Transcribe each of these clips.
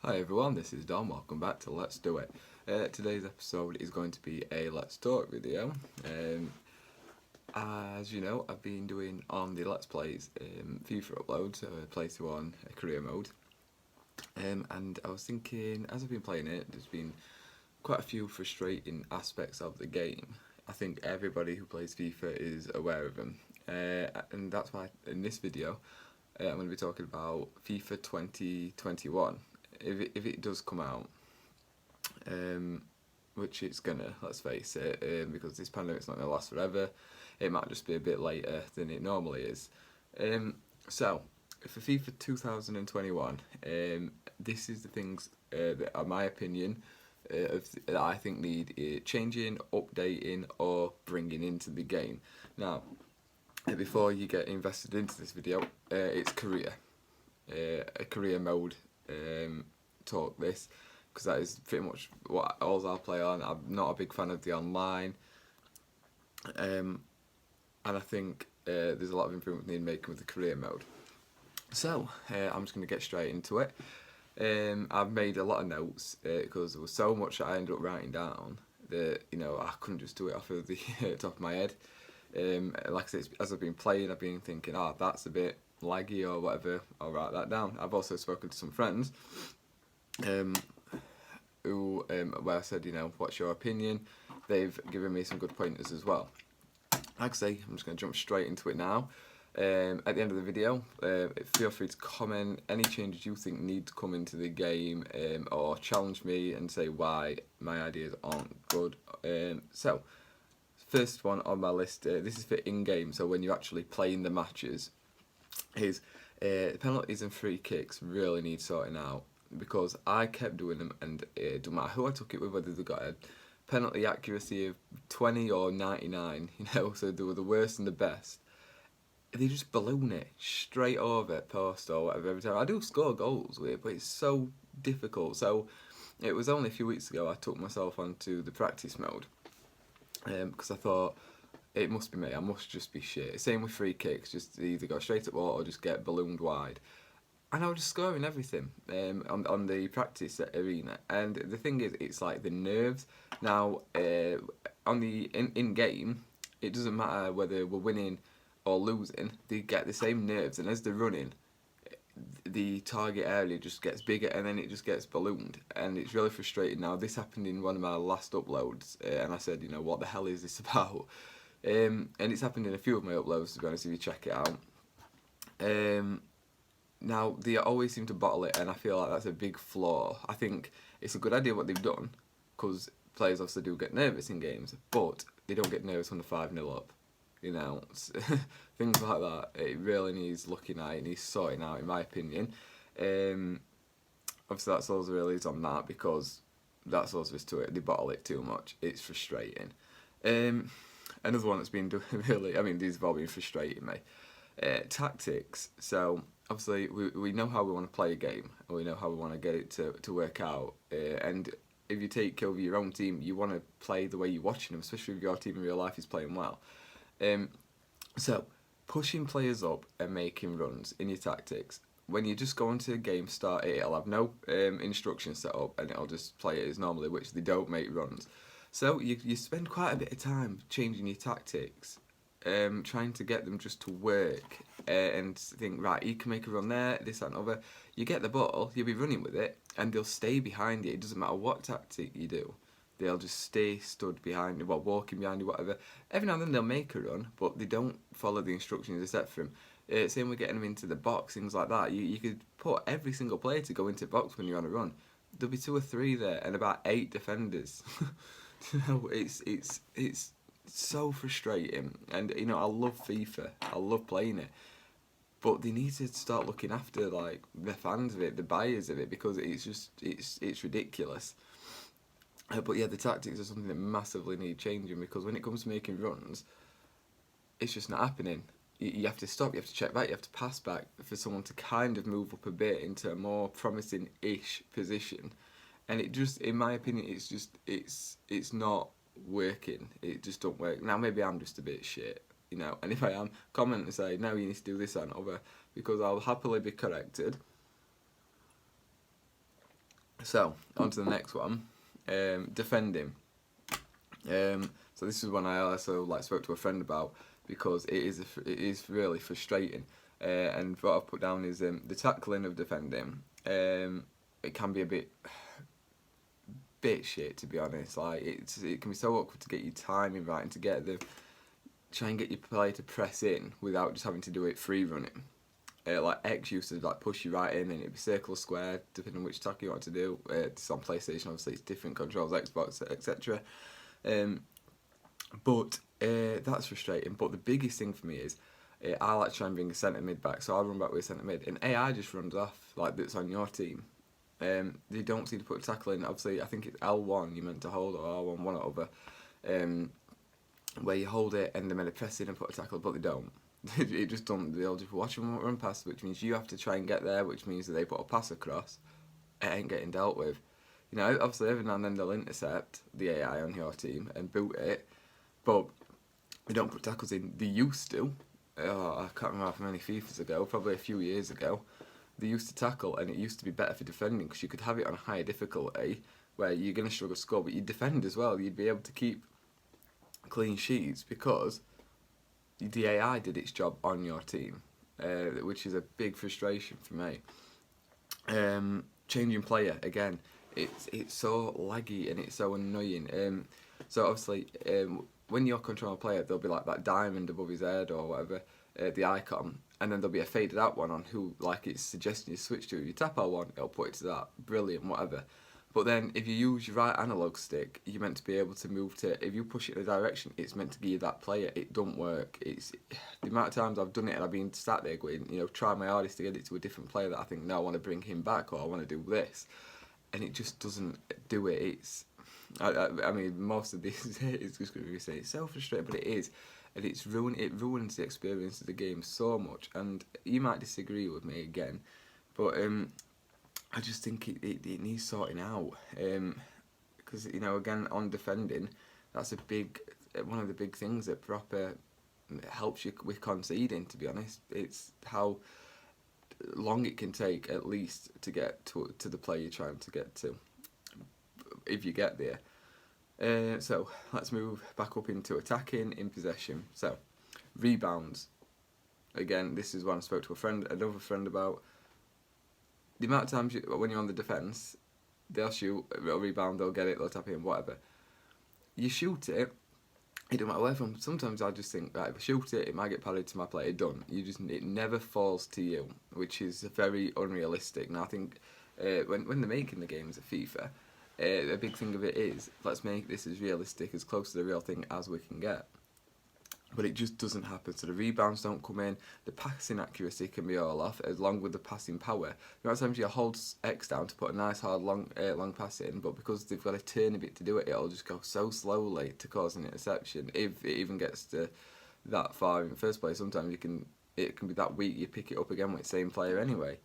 Hi everyone, this is Dom. Welcome back to Let's Do It. Today's episode is going to be a Let's Talk video. As you know, I've been doing on the Let's Plays FIFA uploads, playthrough on a career mode. And I was thinking, as I've been playing it, there's been quite a few frustrating aspects of the game. I think everybody who plays FIFA is aware of them. And that's why in this video, I'm going to be talking about FIFA 2021. If it does come out, which it's gonna, let's face it, because this pandemic's not gonna last forever, it might just be a bit later than it normally is. So, for FIFA 2021, this is the things that are my opinion that I think need changing, updating, or bringing into the game. Now, before you get invested into this video, it's a career mode talk this, because that is pretty much what all I'll play on. I'm not a big fan of the online, and I think there's a lot of improvement needed making with the career mode. So I'm just going to get straight into it. I've made a lot of notes because there was so much I ended up writing down that I couldn't just do it off of the top of my head. Like I said, as I've been playing, I've been thinking, that's a bit laggy or whatever, I'll write that down. I've also spoken to some friends where I said, what's your opinion? They've given me some good pointers as well. Like I say, I'm just going to jump straight into it now. At the end of the video, feel free to comment any changes you think need to come into the game, or challenge me and say why my ideas aren't good. So, first one on my list, this is for in-game, so when you're actually playing the matches, is penalties and free kicks really need sorting out, because I kept doing them and it doesn't matter who I took it with, whether they got a penalty accuracy of 20 or 99, so they were the worst and the best. They just balloon it straight over post or whatever every time. I do score goals with it, but it's so difficult. So it was only a few weeks ago I took myself onto the practice mode, because I thought, it must be me, I must just be shit. Same with free kicks, just either go straight at wall or just get ballooned wide. And I was just scoring everything on the practice arena. And the thing is, it's like the nerves. Now, on the in-game, it doesn't matter whether we're winning or losing, they get the same nerves. And as they're running, the target area just gets bigger and then it just gets ballooned, and it's really frustrating. Now, this happened in one of my last uploads, and I said, what the hell is this about? And it's happened in a few of my uploads, to be honest, if you check it out. Now, they always seem to bottle it, and I feel like that's a big flaw. I think it's a good idea what they've done, because players obviously do get nervous in games, but they don't get nervous when they're 5-0 up. Things like that, it really needs looking at, it needs sorting out, in my opinion. Obviously, that's all there really is on that, because that's all there is to it. They bottle it too much. It's frustrating. Another one that's been doing really, these have all been frustrating me. Tactics. So, obviously, we know how we want to play a game, and we know how we want to get it to work out. And if you take over your own team, you want to play the way you're watching them, especially if your team in real life is playing well. So, pushing players up and making runs in your tactics. When you just go into a game, start it, it'll have no instructions set up, and it'll just play it as normally, which they don't make runs. So you spend quite a bit of time changing your tactics, trying to get them just to work, and think, right, you can make a run there, this, that and other. You get the ball, you'll be running with it, and they'll stay behind you. It doesn't matter what tactic you do. They'll just stay stood behind you, walking behind you, whatever. Every now and then they'll make a run, but they don't follow the instructions they set for them. Same with getting them into the box, things like that. You could put every single player to go into the box when you're on a run. There'll be 2 or 3 there, and about 8 defenders. It's so frustrating, and I love FIFA. I love playing it, but they need to start looking after like the fans of it, the buyers of it, because it's ridiculous. But yeah, the tactics are something that massively need changing, because when it comes to making runs, it's just not happening. You have to stop, you have to check back, you have to pass back for someone to kind of move up a bit into a more promising-ish position. And it just, in my opinion, it's not working. It just don't work. Now, maybe I'm just a bit shit, and if I am, comment and say, no, you need to do this and other, because I'll happily be corrected. So on to the next one, defending. So this is one I also spoke to a friend about because it is really frustrating. And what I've put down is the tackling of defending. It can be a bit shit, to be honest. It can be so awkward to get your timing right and to try and get your player to press in without just having to do it free running. X used to push you right in, and it'd be circle, square, depending on which tackle you want to do. It's on PlayStation, obviously it's different controls, Xbox, etc. But that's frustrating. But the biggest thing for me is I like to try and bring a centre mid back, so I'll run back with a centre mid, and AI just runs off that's on your team. They don't seem to put a tackle in. Obviously, I think it's L1 you're meant to hold, or R1, one or other, where you hold it and they're meant to press in and put a tackle, but they don't. It just don't. They'll just watch them run past, which means you have to try and get there, which means that they put a pass across. It ain't getting dealt with. Obviously every now and then they'll intercept the AI on your team and boot it, but they don't put tackles in. They used to. I can't remember how many FIFAs ago, probably a few years ago. They used to tackle, and it used to be better for defending because you could have it on higher difficulty where you're going to struggle to score, but you'd defend as well. You'd be able to keep clean sheets because the AI did its job on your team, which is a big frustration for me. Changing player again, it's so laggy and it's so annoying. So obviously, when you're controlling a player, there'll be that diamond above his head or whatever, the icon, and then there'll be a faded out one on who it's suggesting you switch to. If you tap L1, it'll put it to that. Brilliant, whatever. But then if you use your right analog stick, you're meant to be able to move to. If you push it in a direction, it's meant to give you that player. It don't work. It's the amount of times I've done it and I've been sat there going, try my hardest to get it to a different player that I think, no, I want to bring him back or I want to do this, and it just doesn't do it. I mean, most of this is just going to be saying it's so frustrating, but it is, and it ruins the experience of the game so much. And you might disagree with me again, but I just think it needs sorting out. Because again, on defending, that's one of the big things that proper helps you with conceding. To be honest, it's how long it can take at least to get to the player you're trying to get to, if you get there. So let's move back up into attacking in possession. So rebounds. Again, this is one I spoke to another friend about. The amount of times when you're on the defence, they'll shoot, they'll rebound, they'll get it, they'll tap it in, whatever. You shoot it don't matter where from. Sometimes I just think, right, if I shoot it, it might get padded to my player, done. It never falls to you, which is very unrealistic. And I think when they're making the games of FIFA, a big thing of it is, let's make this as realistic, as close to the real thing as we can get. But it just doesn't happen. So the rebounds don't come in. The passing accuracy can be all off, along with the passing power. You know, sometimes you hold X down to put a nice hard long pass in, but because they've got to turn a bit to do it, it'll just go so slowly to cause an interception. If it even gets to that far in the first place, sometimes it can be that weak you pick it up again with the same player anyway.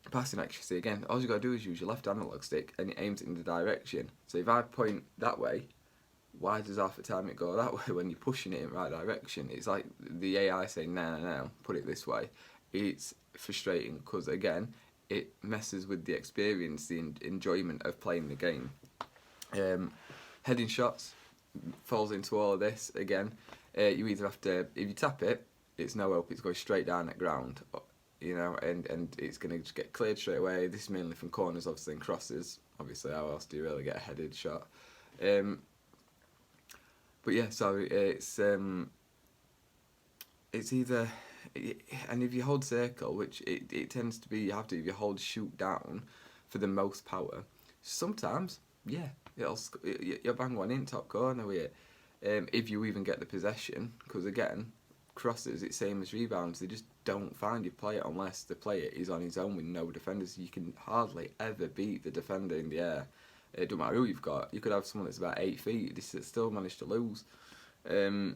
Passing accuracy again. All you got to do is use your left analog stick and it aims it in the direction. So if I point that way, why does half the time it go that way when you're pushing it in the right direction? It's like the AI saying, no, put it this way. It's frustrating because, again, it messes with the experience, the enjoyment of playing the game. Heading shots falls into all of this again. You either have to, if you tap it, it's no hope, it's going straight down at ground, and it's going to just get cleared straight away. This is mainly from corners, obviously, and crosses. Obviously, how else do you really get a headed shot? But yeah, so it's either, and if you hold circle, which it tends to be, you have to, if you hold shoot down for the most power, sometimes, yeah, you'll bang one in top corner with it, if you even get the possession, because again, crosses, it's same as rebounds, they just don't find your player unless the player is on his own with no defenders. You can hardly ever beat the defender in the air. It doesn't matter who you've got. You could have someone that's about 8 feet. They still manage to lose. And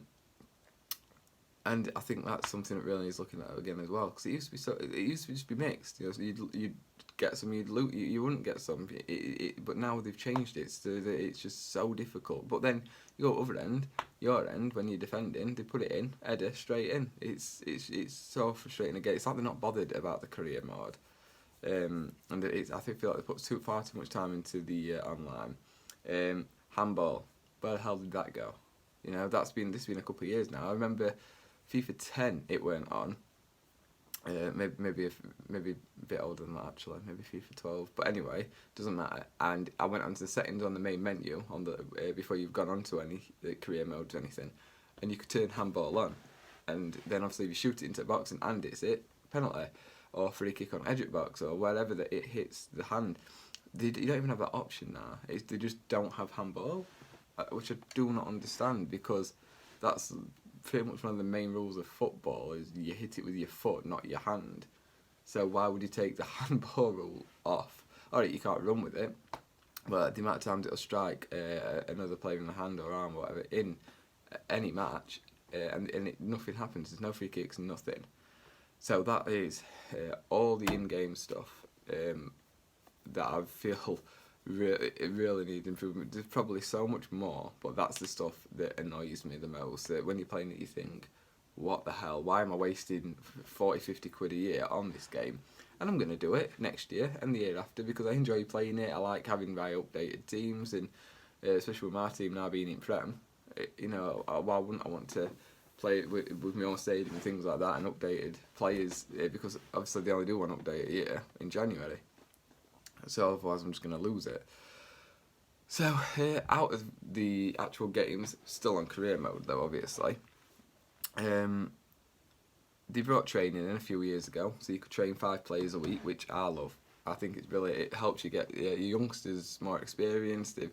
I think that's something that really needs looking at again as well. Because it used to just be mixed. So you'd get some, you'd loot, you wouldn't get some. But now they've changed it so that it's just so difficult. But then you go other end, your end, when you're defending, they put it in, header straight in. It's so frustrating again. It's like they're not bothered about the career mode. And I feel like they put far too much time into the online. Handball, where the hell did that go? You know, this has been a couple of years now. I remember FIFA 10 it went on. Maybe a bit older than that actually, maybe FIFA 12. But anyway, doesn't matter. And I went onto the settings on the main menu on the before you've gone onto any career modes or anything, and you could turn handball on, and then obviously if you shoot it into the box and it's penalty, or free kick on edge of box or wherever that it hits the hand. You don't even have that option now. They just don't have handball, which I do not understand, because that's pretty much one of the main rules of football is you hit it with your foot, not your hand. So why would you take the handball rule off? Alright, you can't run with it, but the amount of times it'll strike another player in the hand or arm or whatever in any match, nothing happens. There's no free kicks, nothing. So that is all the in-game stuff that I feel really need improvement. There's probably so much more, but that's the stuff that annoys me the most. That when you're playing it, you think, what the hell? Why am I wasting 40, 50 quid a year on this game? And I'm going to do it next year and the year after because I enjoy playing it. I like having my updated teams, and especially with my team now being in Prem, why wouldn't I want to play it with my own stadium and things like that and updated players, because obviously they only do one update a year in January. So otherwise I'm just going to lose it. So out of the actual games, still on career mode though obviously, they brought training in a few years ago, so you could train 5 players a week, which I love. I think it's brilliant. It helps you get your youngsters more experienced. If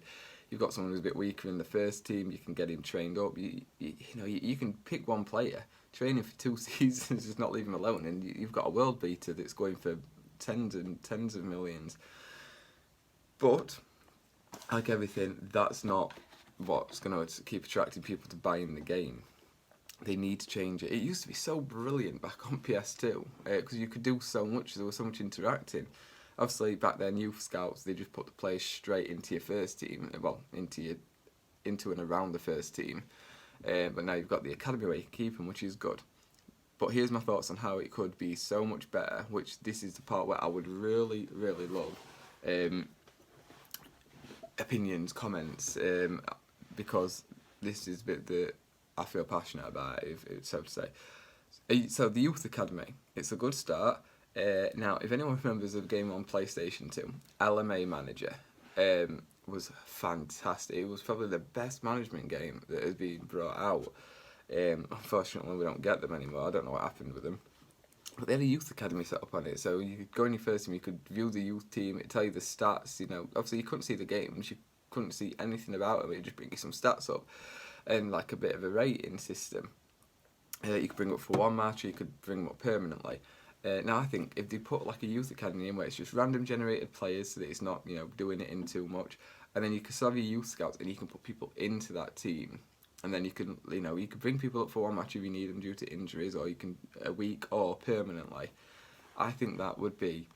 you've got someone who's a bit weaker in the first team, you can get him trained up. You can pick one player, train him for 2 seasons, just not leave him alone, and you've got a world beater that's going for tens and tens of millions. But like everything, that's not what's going to keep attracting people to buying the game. They need to change it. It used to be so brilliant back on PS2 because you could do so much. There was so much interacting. Obviously, back then, youth scouts, they just put the players straight into your first team. Well, into and around the first team. But now you've got the academy where you can keep them, which is good. But here's my thoughts on how it could be so much better. Which this is the part where I would really, really love opinions, comments, because this is a bit that I feel passionate about, if it's so to say. So the Youth Academy, it's a good start. Now, if anyone remembers a game on PlayStation 2, LMA Manager was fantastic. It was probably the best management game that has been brought out. Unfortunately, we don't get them anymore. I don't know what happened with them. But they had a youth academy set up on it, so you could go in your first team, you could view the youth team, it'd tell you the stats, obviously you couldn't see the games, you couldn't see anything about them, it'd just bring you some stats up, and like a bit of a rating system. You could bring up for one match, or you could bring them up permanently. Now I think if they put like a youth academy in where it's just random generated players, so that it's not, doing it in too much, and then you can still have your youth scouts, and you can put people into that team. And then you can bring people up for one match if you need them due to injuries, or you can a week or permanently. I think that would be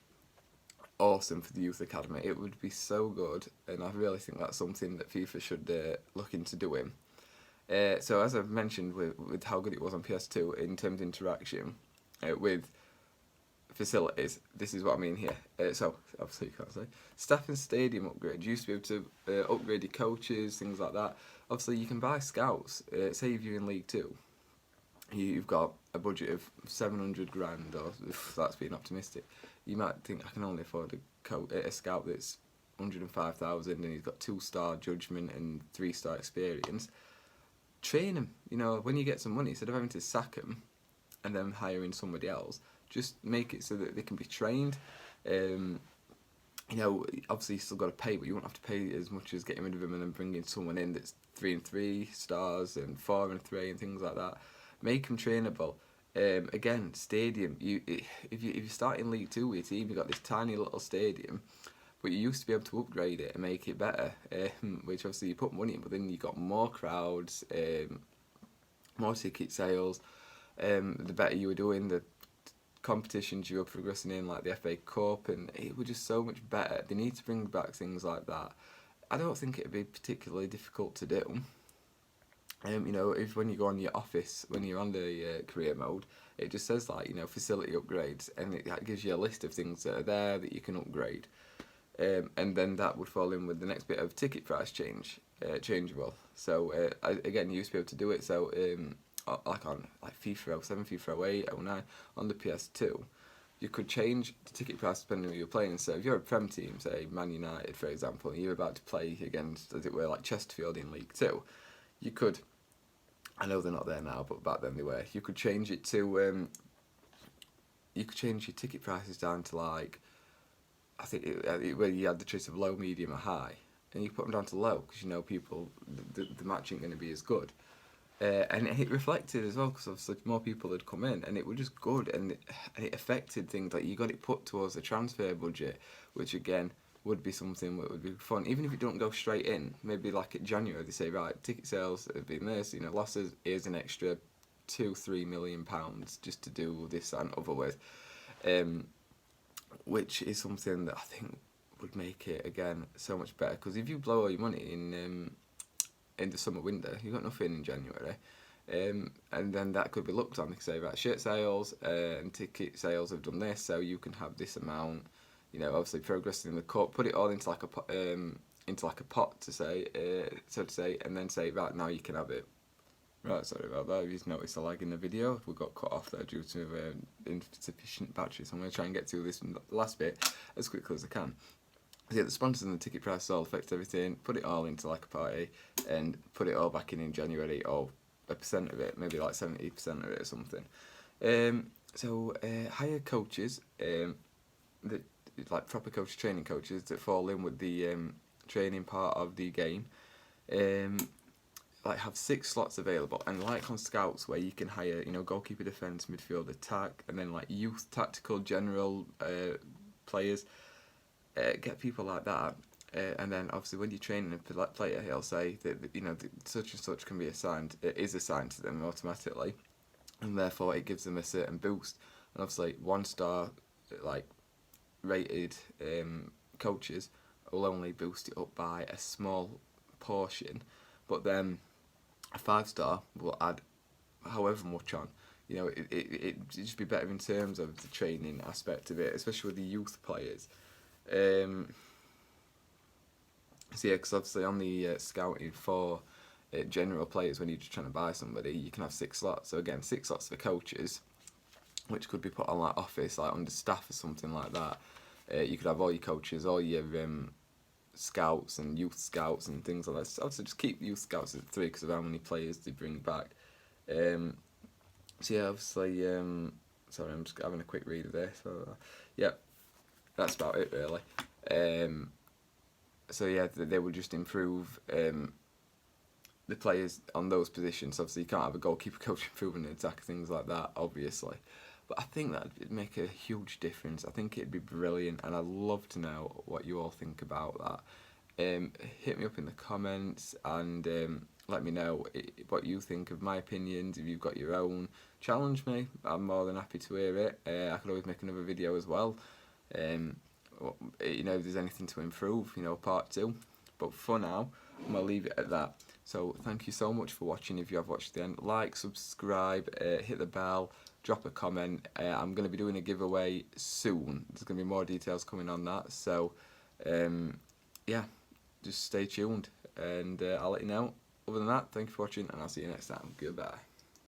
awesome for the youth academy. It would be so good, and I really think that's something that FIFA should look into doing. So as I've mentioned with how good it was on PS2 in terms of interaction with facilities, this is what I mean here. So obviously you can't say staff and stadium upgrade. You used to be able to upgrade your coaches, things like that. Obviously you can buy scouts. Say if you're in League 2, you've got a budget of 700 grand, or if that's being optimistic, you might think I can only afford a scout that's 105,000 and he's got 2-star judgment and 3-star experience. Train him. When you get some money, instead of having to sack him and then hiring somebody else, just make it so that they can be trained. Obviously you still got to pay, but you won't have to pay as much as getting rid of him and then bringing someone in that's 3 and 3 stars and 4 and 3 and things like that. Make them trainable. Again, stadium. If you start in League 2 with your team, you've got this tiny little stadium, but you used to be able to upgrade it and make it better. Which obviously you put money in, but then you got more crowds, more ticket sales. The better you were doing, the competitions you were progressing in, like the FA Cup, and it was just so much better. They need to bring back things like that. I don't think it'd be particularly difficult to do. You know, if when you go on your office, when you're on the career mode, it just says like, you know, facility upgrades, and that gives you a list of things that are there that you can upgrade. And then that would fall in with the next bit of ticket price changeable. So again, you used to be able to do it. So like on like FIFA 07, FIFA 08, 09 on the PS2, you could change the ticket price depending on who you're playing. So if you're a Prem team, say Man United for example, and you're about to play against, as it were, like Chesterfield in League Two, you could. I know they're not there now, but back then they were. You could change it to. You could change your ticket prices down to like, I think where you had the choice of low, medium, or high, and you put them down to low because you know people the match ain't going to be as good. And it reflected as well because obviously more people had come in and it was just good, and it affected things like you got it put towards the transfer budget, which again would be something that would be fun, even if it don't go straight in. Maybe like at January they say, right, ticket sales have been this, you know, losses is an extra £2-3 million just to do this and other with, which is something that I think would make it again so much better. Because if you blow all your money in the summer window, you've got nothing in January. And then that could be looked on. They could say, right, shirt sales and ticket sales have done this, so you can have this amount. You know, obviously progressing in the cup, put it all into like a pot to say, so to say, and then say, right, now you can have it. Right, sorry about that. You've noticed a lag in the video. We got cut off there due to insufficient battery, so I'm going to try and get through this last bit as quickly as I can. So yeah, the sponsors and the ticket price all affect everything. Put it all into like a party and put it all back in January, or a percent of it, maybe like 70% of it or something. Hire coaches, that like proper coach training coaches that fall in with the training part of the game. Like have 6 slots available, and like on scouts where you can hire, you know, goalkeeper, defence, midfield, attack, and then like youth, tactical, general players. Get people like that, and then obviously when you're training a player, he'll say that you know such and such can be assigned, is assigned to them automatically, and therefore it gives them a certain boost. And obviously 1-star like rated coaches will only boost it up by a small portion, but then a 5-star will add however much on. You know, it'd just be better in terms of the training aspect of it, especially with the youth players. So yeah, because obviously on the scouting for general players, when you're just trying to buy somebody, you can have 6 slots. So again, 6 slots for coaches, which could be put on like office, like under staff or something like that. You could have all your coaches, all your scouts and youth scouts and things like that. So obviously just keep youth scouts at 3 because of how many players they bring back. So yeah, obviously, sorry, I'm just having a quick read of this. Yeah, that's about it really. So yeah, they would just improve the players on those positions. Obviously, you can't have a goalkeeper coach improving an attack, things like that, obviously. But I think that'd make a huge difference. I think it'd be brilliant, and I'd love to know what you all think about that. Hit me up in the comments and let me know what you think of my opinions. If you've got your own, challenge me. I'm more than happy to hear it. I could always make another video as well. You know, if there's anything to improve, you know, part 2. But for now, I'm going to leave it at that. So thank you so much for watching. If you have watched the end, like, subscribe, hit the bell, drop a comment. I'm going to be doing a giveaway soon. There's going to be more details coming on that. So yeah, just stay tuned and I'll let you know. Other than that, thank you for watching and I'll see you next time. Goodbye.